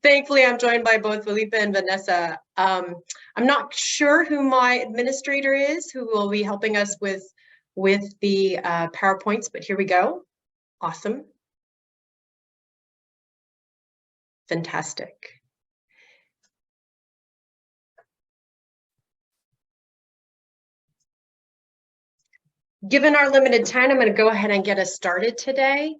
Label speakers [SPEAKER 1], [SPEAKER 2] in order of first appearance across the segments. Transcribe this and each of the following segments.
[SPEAKER 1] Thankfully, I'm joined by both Felipe and Vanessa. I'm not sure who my administrator is, who will be helping us with the PowerPoints, but here we go. Awesome. Fantastic. Given our limited time, I'm going to go ahead and get us started today.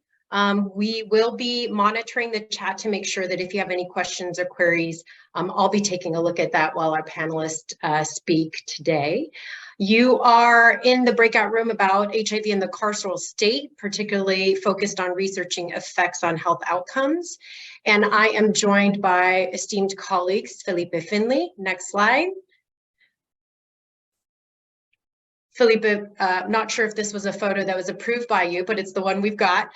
[SPEAKER 1] We will be monitoring the chat to make sure that if you have any questions or queries, I'll be taking a look at that while our panelists speak today. You are in the breakout room about HIV in the carceral state, particularly focused on researching effects on health outcomes. And I am joined by esteemed colleagues, Felipe Findley. Next slide. Felipe, not sure if this was a photo that was approved by you, but it's the one we've got.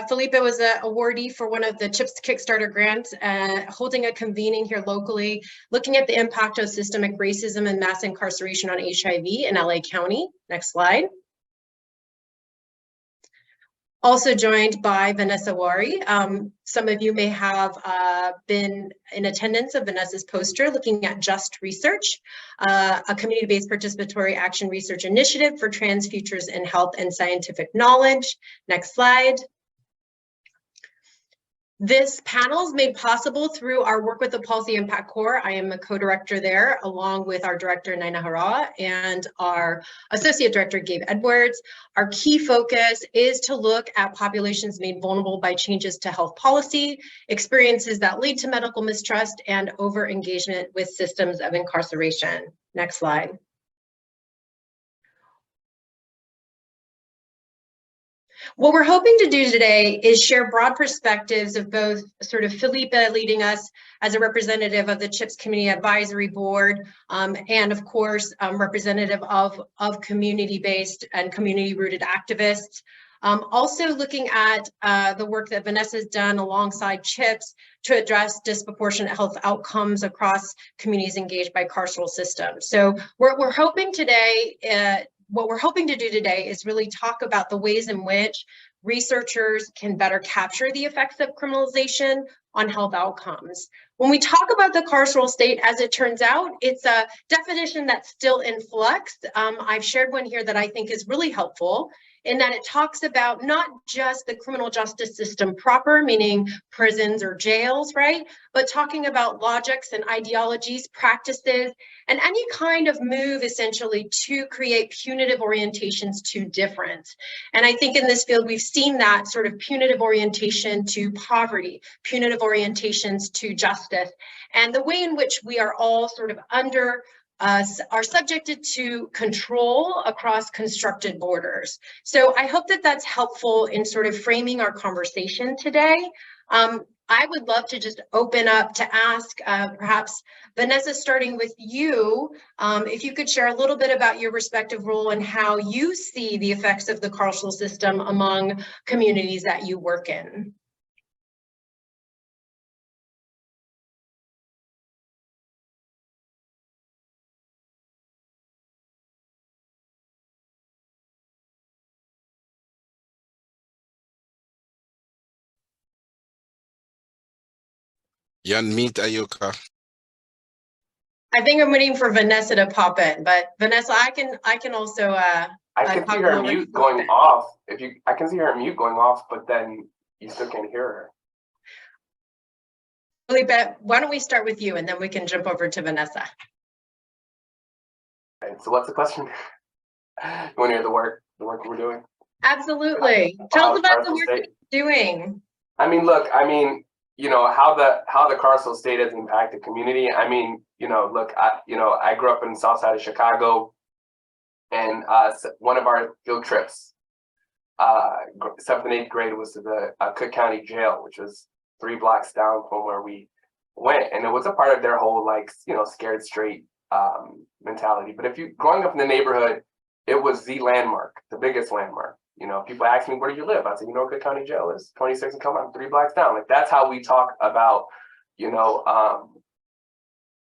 [SPEAKER 1] Felipe was an awardee for one of the CHIPTS Kickstarter grants, holding a convening here locally, looking at the impact of systemic racism and mass incarceration on HIV in LA County. Next slide. Also joined by Vanessa Warri. Some of you may have been in attendance of Vanessa's poster looking at Just Research, a community-based participatory action research initiative for trans futures in health and scientific knowledge. Next slide. This panel is made possible through our work with the Policy Impact Corps. I am a co-director there, along with our director, Naina Hara, and our associate director, Gabe Edwards. Our key focus is to look at populations made vulnerable by changes to health policy, experiences that lead to medical mistrust, and over-engagement with systems of incarceration. Next slide. What we're hoping to do today is share broad perspectives of both sort of Felipe leading us as a representative of the CHIPS Community Advisory Board, and of course, representative of community-based and community-rooted activists. Also looking at the work that Vanessa has done alongside CHIPS to address disproportionate health outcomes across communities engaged by carceral systems. So we're hoping today, what we're hoping to do today is really talk about the ways in which researchers can better capture the effects of criminalization on health outcomes. When we talk about the carceral state, as it turns out, it's a definition that's still in flux. I've shared one here that I think is really helpful in that it talks about not just the criminal justice system proper, meaning prisons or jails, right? But talking about logics and ideologies, practices, and any kind of move essentially to create punitive orientations to difference. And I think in this field, we've seen that sort of punitive orientation to poverty, punitive orientations to justice, and the way in which we are all sort of are subjected to control across constructed borders. So I hope that that's helpful in sort of framing our conversation today. I would love to just open up to ask, perhaps Vanessa, starting with you, if you could share a little bit about your respective role and how you see the effects of the carceral system among communities that you work in.
[SPEAKER 2] You unmute Ayako.
[SPEAKER 1] I think I'm waiting for Vanessa to pop in, but Vanessa, I can also.
[SPEAKER 3] I can see her mute going off. I can see her mute going off, but then you still can't hear her.
[SPEAKER 1] Felipe, why don't we start with you, and then we can jump over to Vanessa.
[SPEAKER 3] Okay, so what's the question? You want to hear the work we're doing?
[SPEAKER 1] Absolutely. Tell us about the work you're doing.
[SPEAKER 3] I mean, look, you know, how the carceral state has impacted community. I mean, you know, look, I grew up in the south side of Chicago, and one of our field trips, 7th and 8th grade, was to the Cook County Jail, which was 3 blocks down from where we went, and it was a part of their whole, like, you know, scared straight mentality. But if you growing up in the neighborhood, it was the landmark, the biggest landmark. You know, people ask me, where do you live? I said, you know, Cook County Jail is 26 and come on, 3 blocks down. Like, that's how we talk about, you know,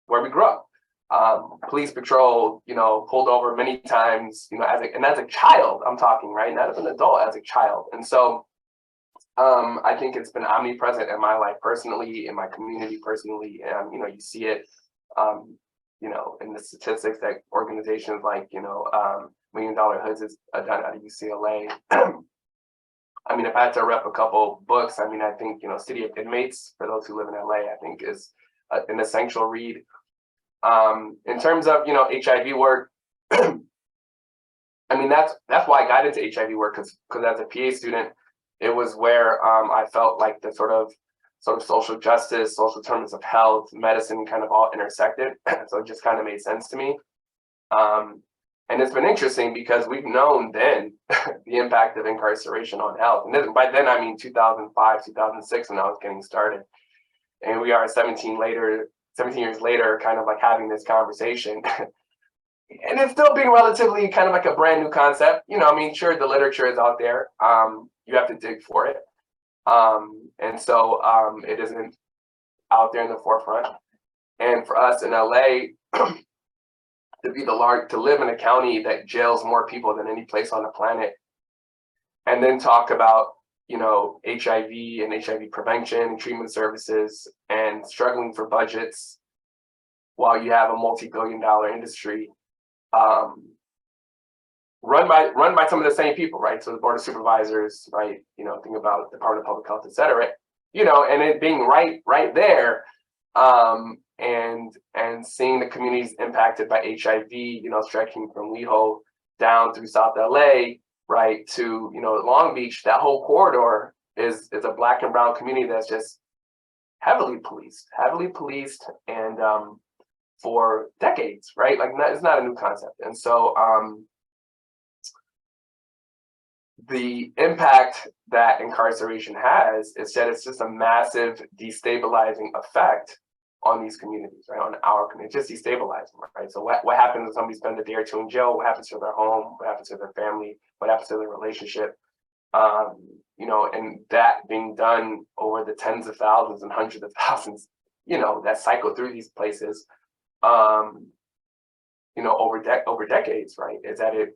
[SPEAKER 3] where we grew up. Police patrol, you know, pulled over many times, you know, as a child, I'm talking, right? Not as an adult, as a child. And so I think it's been omnipresent in my life personally, in my community personally. And, you know, you see it, you know, in the statistics that organizations like, you know, $1 Million Hoods is done out of UCLA. I mean, if I had to rep a couple books, I mean, I think, you know, City of Inmates, for those who live in LA, I think is an essential read. In terms of, you know, HIV work, I mean, that's why I got into HIV work, because as a PA student, it was where I felt like the sort of social justice, social determinants of health, medicine kind of all intersected. So it just kind of made sense to me. And it's been interesting because we've known then the impact of incarceration on health. And by then, I mean 2005, 2006, when I was getting started. And we are 17 years later, kind of like having this conversation. And it's still being relatively kind of like a brand new concept. You know, I mean, sure, the literature is out there. You have to dig for it. And so it isn't out there in the forefront. And for us in LA, to live in a county that jails more people than any place on the planet, and then talk about, you know, HIV and HIV prevention and treatment services and struggling for budgets while you have a multi-billion-dollar industry, run by some of the same people, right? So the board of supervisors, right? You know, think about the Department of Public Health, et cetera, you know, and it being right there, and seeing the communities impacted by HIV, you know, stretching from WeHo down through South LA, right, to, you know, Long Beach. That whole corridor is a Black and brown community that's just heavily policed, and for decades, right? Like, it's not a new concept. And so the impact that incarceration has is that it's just a massive destabilizing effect on these communities, right? On our community, just destabilizing, right? So what happens when somebody spends a day or two in jail? What happens to their home? What happens to their family? What happens to their relationship? You know, and that being done over the tens of thousands and hundreds of thousands, you know, that cycle through these places, you know, over decades, right? Is that it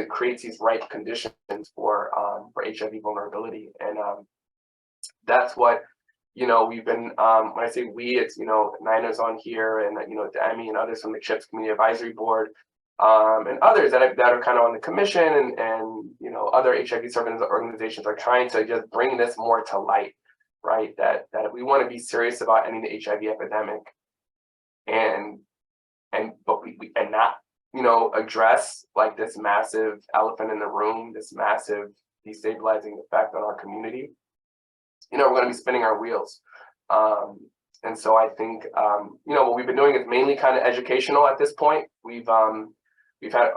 [SPEAKER 3] creates these ripe conditions for HIV vulnerability, and that's what, you know, we've been, when I say we, it's, you know, Nina's on here, and, you know, Dami and others from the CHIPTS Community Advisory Board, and others that are kind of on the commission, and you know, other HIV service organizations are trying to just bring this more to light, right? That we want to be serious about ending the HIV epidemic, but we not, you know, address like this massive elephant in the room, this massive destabilizing effect on our community. You know, we're going to be spinning our wheels. And so I think, you know, what we've been doing is mainly kind of educational at this point. We've had,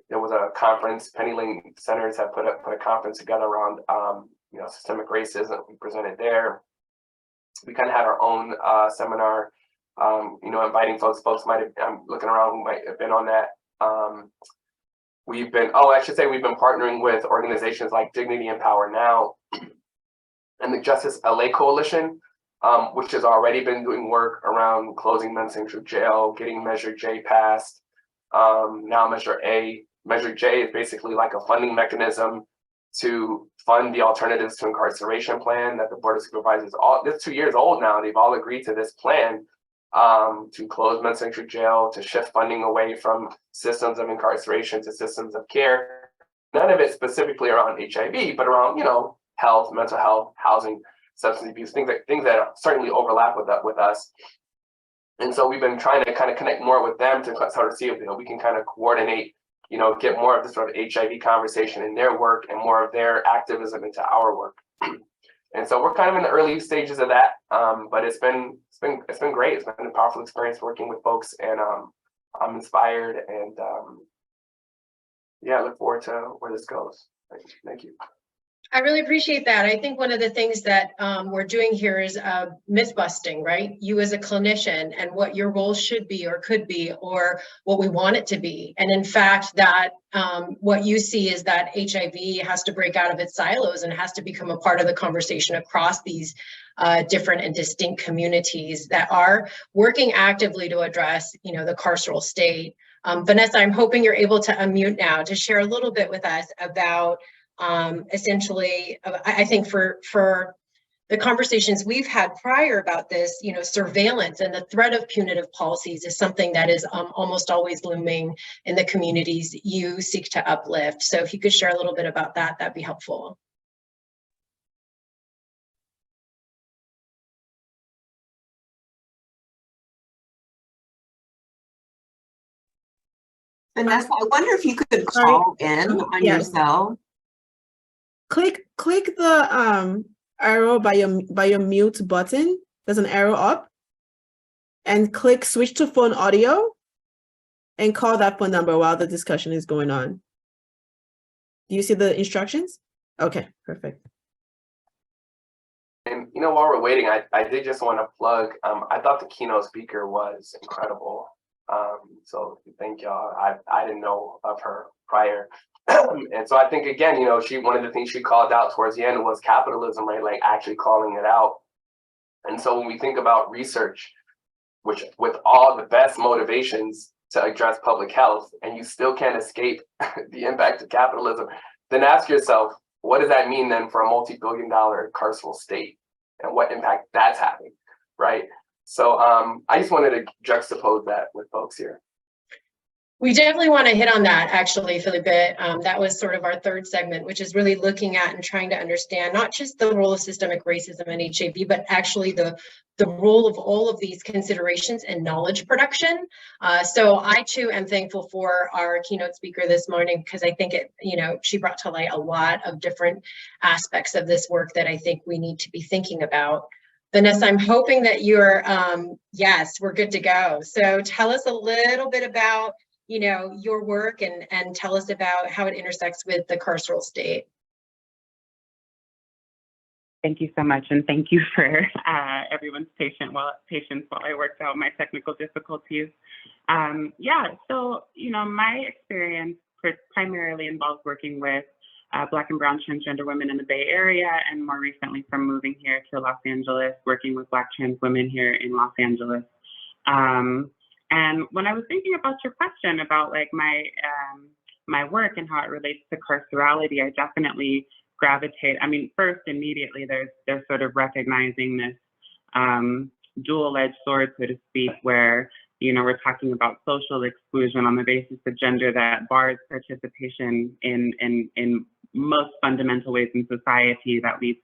[SPEAKER 3] there was a conference, Penny Lane Centers have put a conference together around, you know, systemic racism. We presented there. We kind of had our own seminar, you know, inviting folks might have, I'm looking around who might have been on that. We've been partnering with organizations like Dignity and Power Now and the Justice LA Coalition, which has already been doing work around closing Men's Central Jail, getting Measure J passed. Now Measure A. Measure J is basically like a funding mechanism to fund the Alternatives to Incarceration plan that the Board of Supervisors, it's 2 years old now, they've all agreed to this plan to close Men's Central Jail, to shift funding away from systems of incarceration to systems of care. None of it specifically around HIV, but around, you know, health, mental health, housing, substance abuse, things that certainly overlap with us. And so we've been trying to kind of connect more with them to sort of see if, you know, we can kind of coordinate, you know, get more of the sort of HIV conversation in their work and more of their activism into our work. And so we're kind of in the early stages of that, but it's been great. It's been a powerful experience working with folks, and I'm inspired, and yeah, I look forward to where this goes. Thank you.
[SPEAKER 1] I really appreciate that. I think one of the things that we're doing here is myth busting, right? You as a clinician and what your role should be or could be, or what we want it to be. And in fact, that what you see is that HIV has to break out of its silos and has to become a part of the conversation across these different and distinct communities that are working actively to address, you know, the carceral state. Vanessa, I'm hoping you're able to unmute now to share a little bit with us about essentially, I think for the conversations we've had prior about this, surveillance and the threat of punitive policies is something that is almost always looming in the communities you seek to uplift. So if you could share a little bit about that, that'd be helpful.
[SPEAKER 2] Vanessa, I wonder if you could call in on your cell.
[SPEAKER 4] Click the arrow by your mute button. There's an arrow up, and click switch to phone audio and call that phone number while the discussion is going on. Do you see the instructions? Okay, perfect.
[SPEAKER 3] And while we're waiting, I did just want to plug, I thought the keynote speaker was incredible. So thank y'all. I didn't know of her prior. And so I think, again, one of the things she called out towards the end was capitalism, right? Like actually calling it out. And so when we think about research, which with all the best motivations to address public health, and you still can't escape the impact of capitalism, then ask yourself, what does that mean then for a multi-billion-dollar carceral state and what impact that's having, right? So I just wanted to juxtapose that with folks here.
[SPEAKER 1] We definitely want to hit on that, actually, Felipe. That was sort of our third segment, which is really looking at and trying to understand not just the role of systemic racism and HIV, but actually the role of all of these considerations in knowledge production. So I too am thankful for our keynote speaker this morning, because I think she brought to light a lot of different aspects of this work that I think we need to be thinking about. Vanessa, I'm hoping that you're, yes, we're good to go. So tell us a little bit about your work and tell us about how it intersects with the carceral state.
[SPEAKER 5] Thank you so much, and thank you for everyone's patience while I worked out my technical difficulties. So my experience primarily involves working with Black and Brown transgender women in the Bay Area, and more recently from moving here to Los Angeles, working with Black trans women here in Los Angeles. And when I was thinking about your question about like my work and how it relates to carcerality, I definitely gravitate. I mean, first, immediately, there's sort of recognizing this dual-edged sword, so to speak, where we're talking about social exclusion on the basis of gender that bars participation in most fundamental ways in society that leads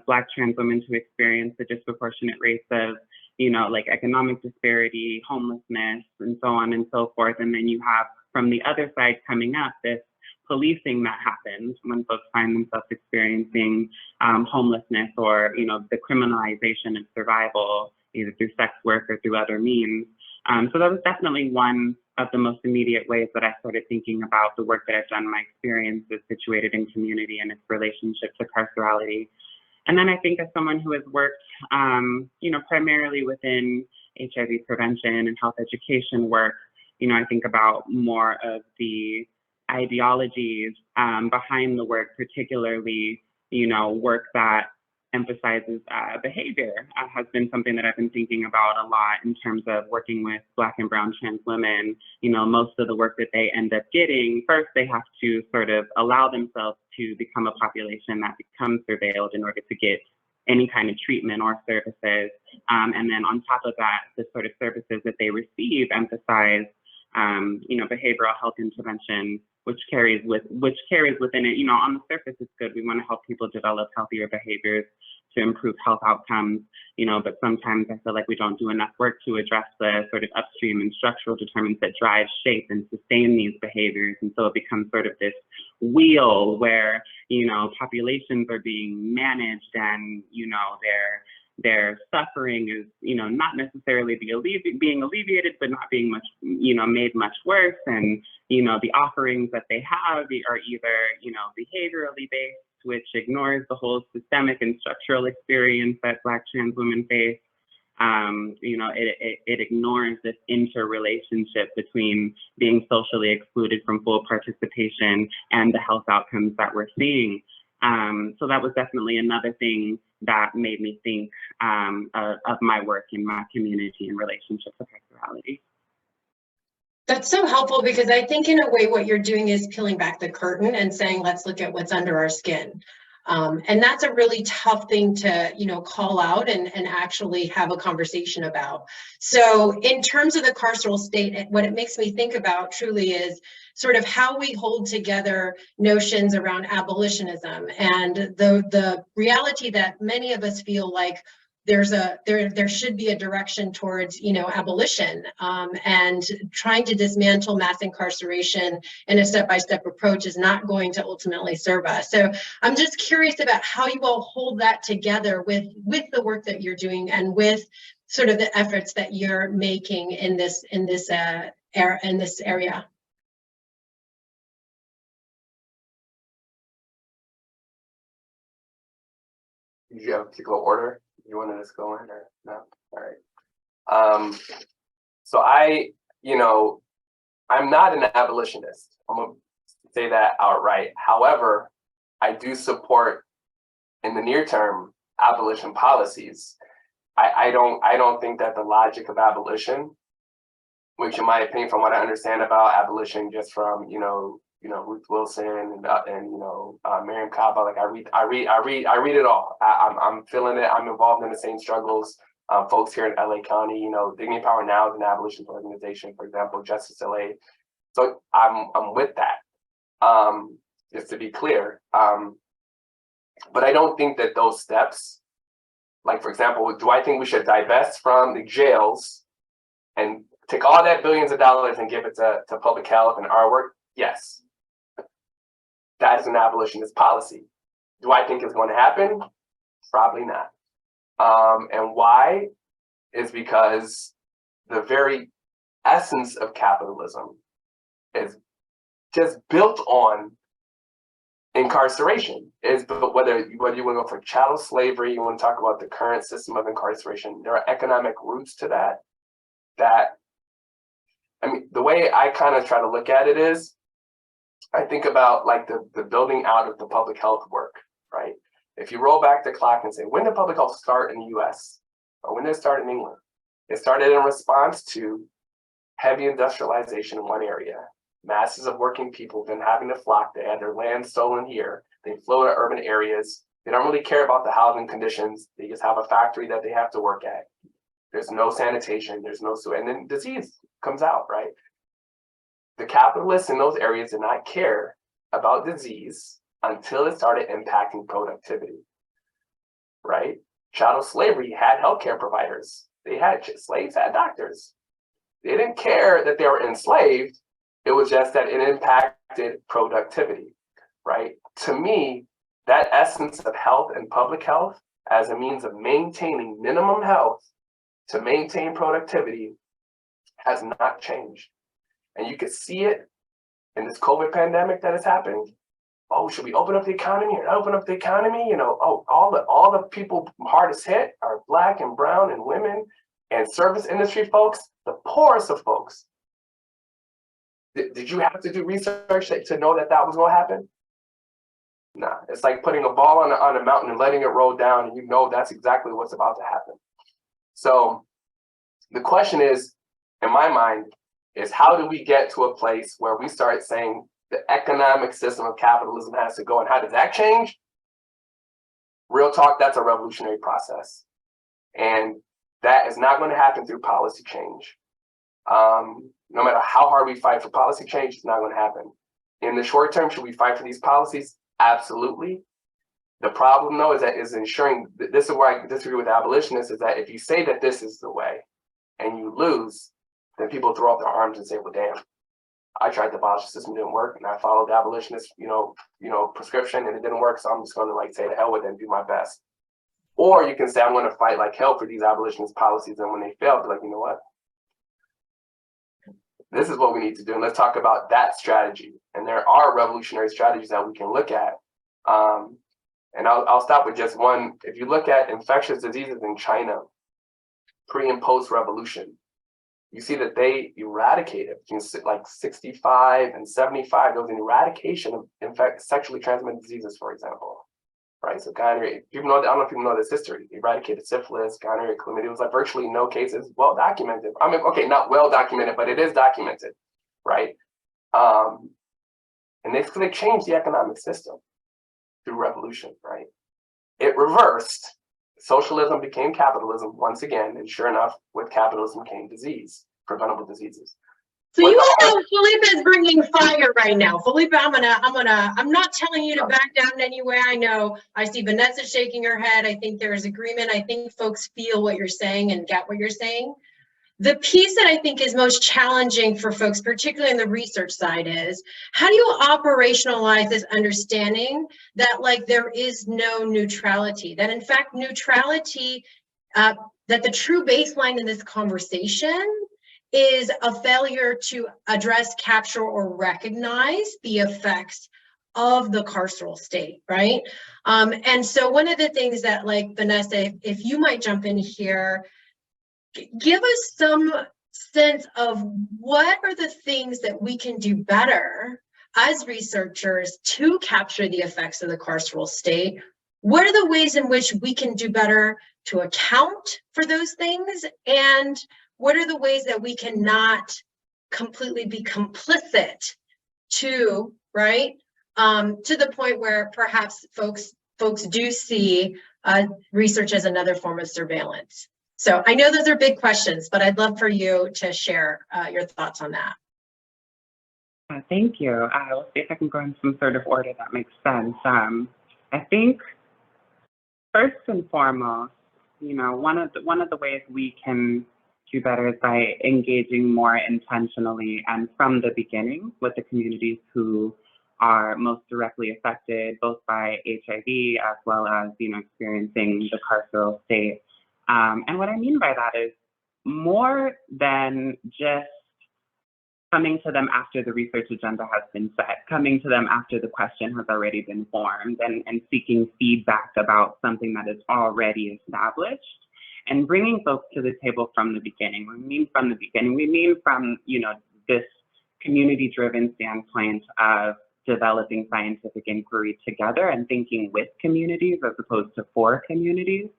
[SPEAKER 5] Black trans women to experience the disproportionate rates of like economic disparity, homelessness, and so on and so forth. And then you have from the other side coming up this policing that happens when folks find themselves experiencing homelessness or the criminalization of survival, either through sex work or through other means. So that was definitely one of the most immediate ways that I started thinking about the work that I've done. My experience is situated in community and its relationship to carcerality. And then I think as someone who has worked, primarily within HIV prevention and health education work, I think about more of the ideologies behind the work, particularly, work that emphasizes behavior has been something that I've been thinking about a lot in terms of working with Black and Brown trans women. Most of the work that they end up getting, first they have to sort of allow themselves to become a population that becomes surveilled in order to get any kind of treatment or services. And then on top of that, the sort of services that they receive emphasize behavioral health intervention, which carries within it, on the surface it's good. We want to help people develop healthier behaviors to improve health outcomes, but sometimes I feel like we don't do enough work to address the sort of upstream and structural determinants that drive, shape, and sustain these behaviors. And so it becomes sort of this wheel where, populations are being managed and, their suffering is, not necessarily being alleviated, but not being much, made much worse. And, the offerings that they have are either, behaviorally based, which ignores the whole systemic and structural experience that Black trans women face. It ignores this interrelationship between being socially excluded from full participation and the health outcomes that we're seeing. So that was definitely another thing that made me think of my work in my community in relationship to carcerality.
[SPEAKER 1] That's so helpful, because I think in a way what you're doing is peeling back the curtain and saying, let's look at what's under our skin. And that's a really tough thing to, call out and actually have a conversation about. So in terms of the carceral state, what it makes me think about truly is sort of how we hold together notions around abolitionism, and the reality that many of us feel like there should be a direction towards abolition, and trying to dismantle mass incarceration in a step-by-step approach is not going to ultimately serve us. So I'm just curious about how you all hold that together with the work that you're doing and with sort of the efforts that you're making in this area.
[SPEAKER 3] Do you have a particular order you want to just go in, or no? All right. So I'm not an abolitionist. I'm gonna say that outright. However, I do support, in the near term, abolition policies. I don't think that the logic of abolition, which in my opinion, from what I understand about abolition, just from Ruth Wilson and Miriam Kaba, like I read it all. I'm feeling it. I'm involved in the same struggles. Folks here in LA County, Dignity Power Now is an abolitionist organization, for example, Justice LA. So I'm with that. Just to be clear. But I don't think that those steps, like for example, do I think we should divest from the jails and take all that billions of dollars and give it to public health and our work? Yes. That is an abolitionist policy. Do I think it's going to happen? Probably not. And why? Is because the very essence of capitalism is just built on incarceration. Whether you want to go for chattel slavery, you want to talk about the current system of incarceration, there are economic roots to that. I mean, the way I kind of try to look at it is, I think about like the building out of the public health work, right? If you roll back the clock and say, when did public health start in the US? Or when did it start in England? It started in response to heavy industrialization in one area. Masses of working people been having to flock. They had their land stolen here. They flow to urban areas. They don't really care about the housing conditions. They just have a factory that they have to work at. There's no sanitation, there's no sewer, and then disease comes out, right? The capitalists in those areas did not care about disease until it started impacting productivity, right? Chattel slavery had healthcare providers. Slaves had doctors. They didn't care that they were enslaved. It was just that it impacted productivity, right? To me, that essence of health and public health as a means of maintaining minimum health to maintain productivity has not changed. And you can see it in this COVID pandemic that is happening. Oh, should we open up the economy or open up the economy? All the people hardest hit are Black and brown and women and service industry folks, the poorest of folks. Did you have to do research to know that was going to happen? Nah, it's like putting a ball on a mountain and letting it roll down, and you know that's exactly what's about to happen. So the question is, in my mind, is how do we get to a place where we start saying the economic system of capitalism has to go, and how does that change? Real talk, that's a revolutionary process. And that is not going to happen through policy change. No matter how hard we fight for policy change, it's not going to happen. In the short term, should we fight for these policies? Absolutely. The problem, though, is ensuring, this is where I disagree with abolitionists, is that if you say that this is the way and you lose, then people throw up their arms and say, well, damn, I tried to abolish the system, it didn't work, and I followed the abolitionist, prescription, and it didn't work, so I'm just going to say the hell with it and do my best. Or you can say, I'm going to fight like hell for these abolitionist policies, and when they fail, be like, you know what? This is what we need to do, and let's talk about that strategy. And there are revolutionary strategies that we can look at. And I'll stop with just one. If you look at infectious diseases in China, pre and post revolution, you see that they eradicated, like 65 and 75, there was an eradication of sexually transmitted diseases, for example, right? So gonorrhea, I don't know if people know this history, eradicated syphilis, gonorrhea, chlamydia, it was like virtually no cases, well documented. I mean, okay, not well documented, but it is documented. right? And they changed the economic system through revolution, right? It reversed. Socialism became capitalism once again, and sure enough, with capitalism came disease, preventable diseases.
[SPEAKER 1] So you all know Felipe is bringing fire right now. Felipe, I'm not telling you to back down anywhere. I know, I see Vanessa shaking her head. I think there is agreement. I think folks feel what you're saying and get what you're saying. The piece that I think is most challenging for folks, particularly on the research side, is how do you operationalize this understanding that like there is no neutrality, that in fact neutrality, that the true baseline in this conversation is a failure to address, capture, or recognize the effects of the carceral state, right? And so one of the things that, like, Vanessa, if you might jump in here, give us some sense of what are the things that we can do better as researchers to capture the effects of the carceral state. What are the ways in which we can do better to account for those things? And what are the ways that we cannot completely be complicit to, right? To the point where perhaps folks do see research as another form of surveillance. So I know those are big questions, but I'd love for you to share your thoughts on that.
[SPEAKER 5] Thank you. I'll see if I can go in some sort of order that makes sense. I think first and foremost, you know, one of the ways we can do better is by engaging more intentionally and from the beginning with the communities who are most directly affected, both by HIV as well as, you know, experiencing the carceral state. And what I mean by that is more than just coming to them after the research agenda has been set, coming to them after the question has already been formed, and seeking feedback about something that is already established, and bringing folks to the table from the beginning. When we mean from the beginning, we mean from, you know, this community-driven standpoint of developing scientific inquiry together and thinking with communities as opposed to for communities.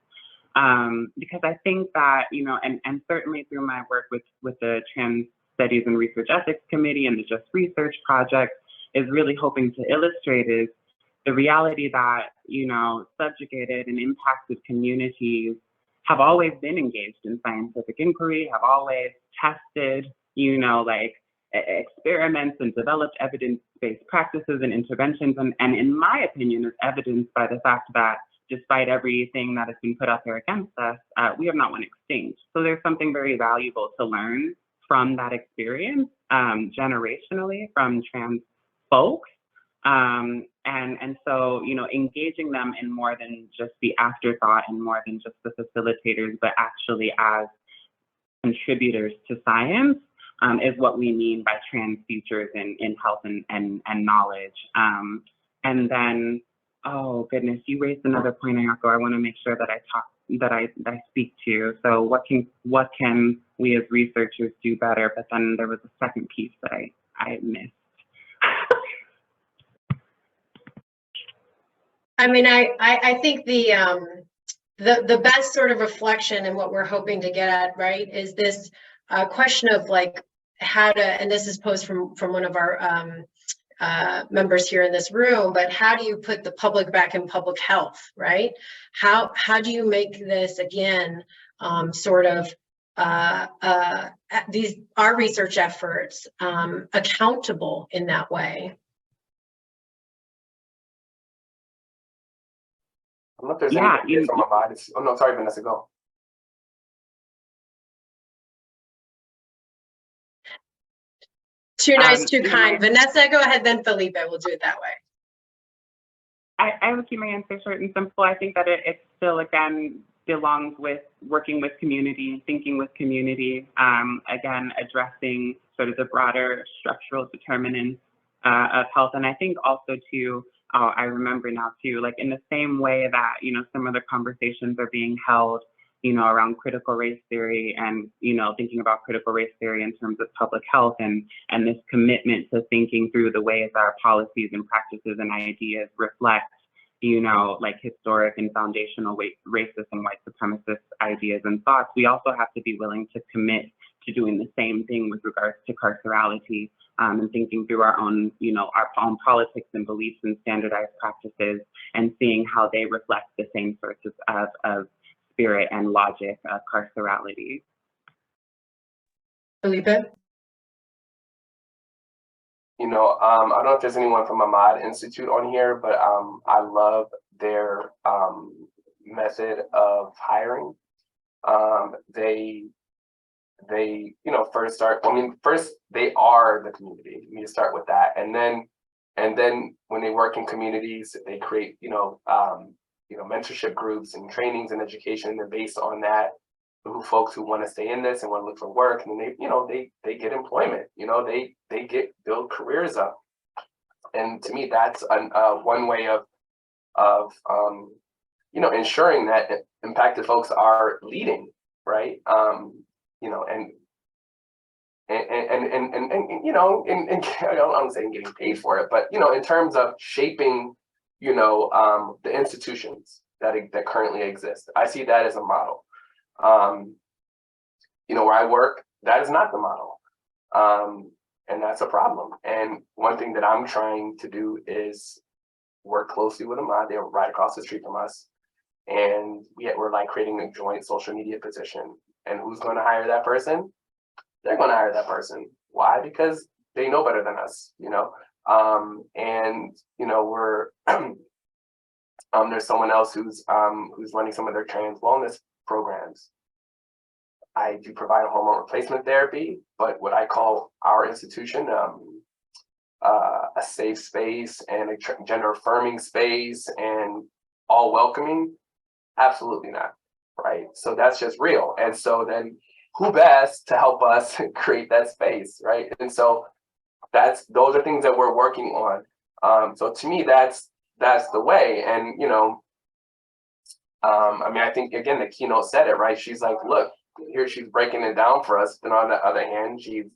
[SPEAKER 5] Because I think that, you know, and certainly through my work with the Trans Studies and Research Ethics Committee and the Just Research Project, is really hoping to illustrate is the reality that, you know, subjugated and impacted communities have always been engaged in scientific inquiry, have always tested, you know, like experiments and developed evidence-based practices and interventions. And in my opinion, is evidenced by the fact that despite everything that has been put out there against us, we have not went extinct. So there's something very valuable to learn from that experience, generationally, from trans folks. And so, you know, engaging them in more than just the afterthought and more than just the facilitators, but actually as contributors to science, is what we mean by trans futures in health and knowledge. And then, oh goodness, you raised another point, Ayako, I want to make sure that I speak to. So what can we as researchers do better? But then there was a second piece that I missed.
[SPEAKER 1] I mean, I think the best sort of reflection and what we're hoping to get at, right, is this question of like how to, and this is posed from one of our members here in this room, but how do you put the public back in public health, right? How do you make this again sort of our research efforts accountable in that way?
[SPEAKER 3] I don't know if there's anything from my mind. Oh no, sorry, Vanessa, go.
[SPEAKER 1] Too nice, too kind. Vanessa, go ahead, then Felipe. We'll do it that way.
[SPEAKER 5] I will keep my answer short and simple. I think that it still, again, belongs with working with community, thinking with community, again, addressing sort of the broader structural determinants of health. And I think also too, I remember now too, like in the same way that, you know, some of the conversations are being held, you know, around critical race theory and, you know, thinking about critical race theory in terms of public health and this commitment to thinking through the ways our policies and practices and ideas reflect, you know, like historic and foundational racist and white supremacist ideas and thoughts. We also have to be willing to commit doing the same thing with regards to carcerality, and thinking through our own, our own politics and beliefs and standardized practices, and seeing how they reflect the same sorts of spirit and logic of carcerality.
[SPEAKER 1] Felipe?
[SPEAKER 3] I don't know if there's anyone from Ahmad Institute on here, but I love their method of hiring. They first start, first they are the community. You need to start with that. And then when they work in communities, they create, mentorship groups and trainings and education. And based on that, folks who want to stay in this and want to look for work, and they get employment, they build careers up. And to me, that's one way of ensuring that impacted folks are leading, right? And I'm saying getting paid for it, but in terms of shaping, the institutions that currently exist, I see that as a model. Where I work, that is not the model, and that's a problem. And one thing that I'm trying to do is work closely with them. They're right across the street from us, and we're like creating a joint social media position. And who's going to hire that person? They're going to hire that person. Why? Because they know better than us, we're there's someone else who's running some of their trans wellness programs. I do provide hormone replacement therapy, but what I call our institution a safe space and a gender affirming space and all welcoming, absolutely not. Right. So that's just real. And so then who best to help us create that space, right? And so those are things that we're working on. So to me, that's the way. And I think again the keynote said it, right? She's like, look, here she's breaking it down for us. Then on the other hand, she's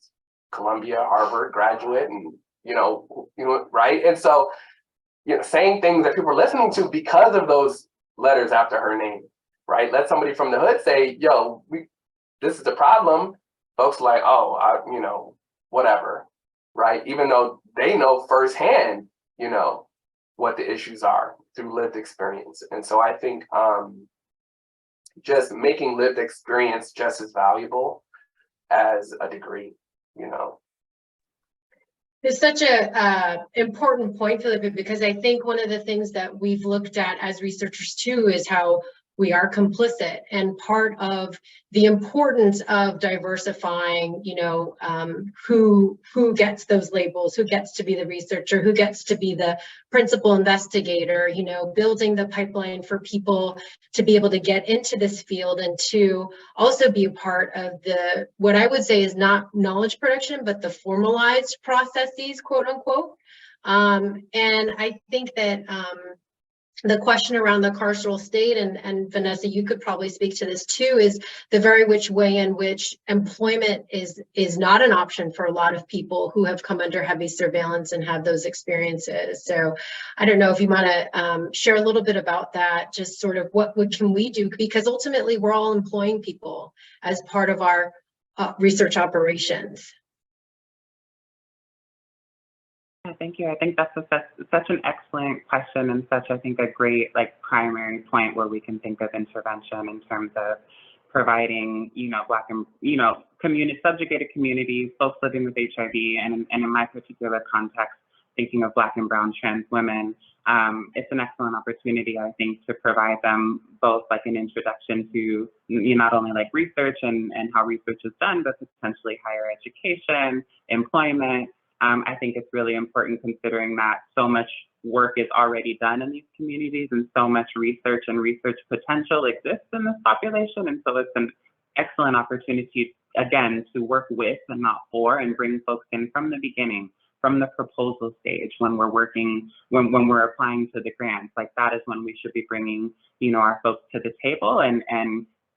[SPEAKER 3] Columbia, Harvard graduate, and right? And so saying things that people are listening to because of those letters after her name. Right? Let somebody from the hood say, yo, this is the problem. Folks like, oh, whatever. Right? Even though they know firsthand, what the issues are through lived experience. And so I think just making lived experience just as valuable as a degree,
[SPEAKER 1] It's such a important point, Felipe, because I think one of the things that we've looked at as researchers too is how we are complicit, and part of the importance of diversifying, who gets those labels, who gets to be the researcher, who gets to be the principal investigator, building the pipeline for people to be able to get into this field and to also be a part of what I would say is not knowledge production, but the formalized processes, quote unquote. And I think that the question around the carceral state, and Vanessa, you could probably speak to this too, is the very way in which employment is not an option for a lot of people who have come under heavy surveillance and have those experiences. So I don't know if you want to share a little bit about that, just sort of what can we do? Because ultimately we're all employing people as part of our research operations.
[SPEAKER 5] Thank you. I think that's such an excellent question, and such, I think, a great primary point where we can think of intervention in terms of providing, Black and, subjugated communities, folks living with HIV, and in my particular context, thinking of Black and brown trans women. It's an excellent opportunity, I think, to provide them both an introduction to not only research and how research is done, but potentially higher education, employment. I think it's really important considering that so much work is already done in these communities and so much research and research potential exists in this population. And so it's an excellent opportunity, again, to work with and not for, and bring folks in from the beginning, from the proposal stage, when we're working, when we're applying to the grants. That is when we should be bringing, our folks to the table and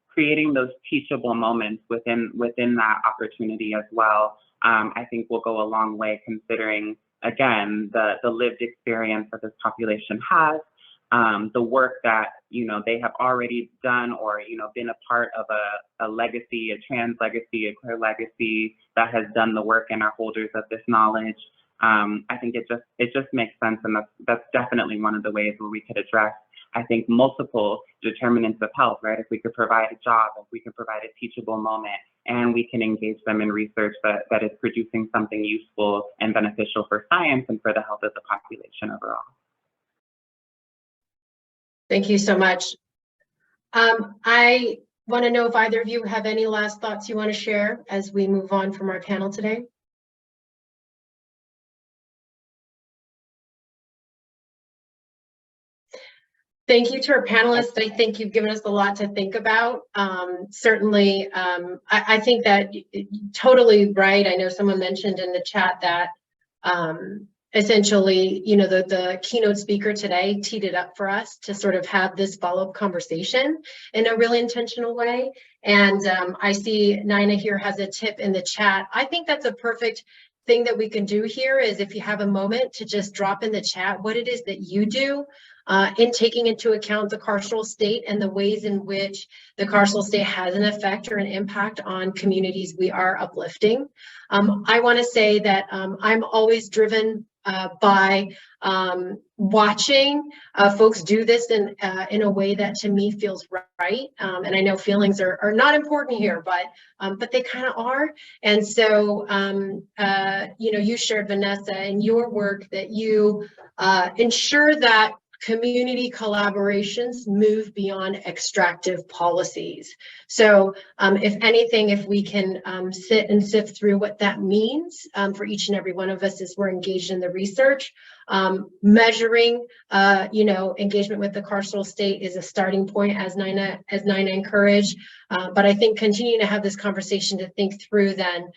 [SPEAKER 5] creating those teachable moments within that opportunity as well. I think will go a long way, considering, again, the lived experience that this population has, the work that, they have already done, or, been a part of a legacy, a trans legacy, a queer legacy that has done the work and are holders of this knowledge. I think it just makes sense, and that's definitely one of the ways where we could address, I think, multiple determinants of health, right? If we could provide a job, if we could provide a teachable moment, and we can engage them in research that is producing something useful and beneficial for science and for the health of the population overall.
[SPEAKER 1] Thank you so much. I want to know if either of you have any last thoughts you want to share as we move on from our panel today. Thank you to our panelists. I think you've given us a lot to think about. Certainly, I think that totally right. I know someone mentioned in the chat that essentially, the keynote speaker today teed it up for us to sort of have this follow-up conversation in a really intentional way. And I see Nina here has a tip in the chat. I think that's a perfect thing that we can do here is, if you have a moment, to just drop in the chat what it is that you do in taking into account the carceral state and the ways in which the carceral state has an effect or an impact on communities we are uplifting. I want to say that I'm always driven by watching folks do this in a way that to me feels right. And I know feelings are not important here, but they kind of are. And so, you shared, Vanessa, in your work that you ensure that community collaborations move beyond extractive policies. So if anything, if we can sit and sift through what that means for each and every one of us as we're engaged in the research, measuring, engagement with the carceral state is a starting point, as Nina encouraged. But I think continuing to have this conversation to think through then,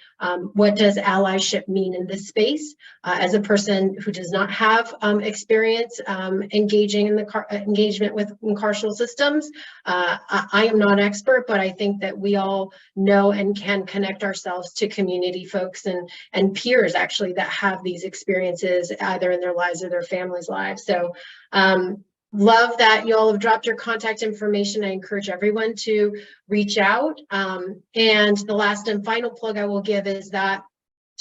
[SPEAKER 1] what does allyship mean in this space? As a person who does not have experience engaging in the engagement with carceral systems, I am not an expert, but I think that we all know and can connect ourselves to community folks and peers actually that have these experiences either in their lives or their families' lives. So love that you all have dropped your contact information. I encourage everyone to reach out. And the last and final plug I will give is that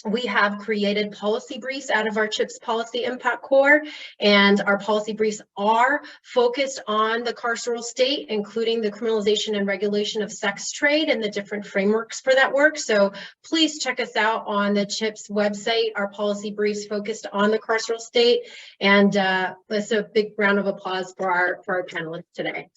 [SPEAKER 1] we have created policy briefs out of our CHIPTS Policy Impact Core, and our policy briefs are focused on the carceral state, including the criminalization and regulation of sex trade and the different frameworks for that work. So please check us out on the CHIPTS website. Our policy briefs focused on the carceral state, and let's a big round of applause for our panelists today.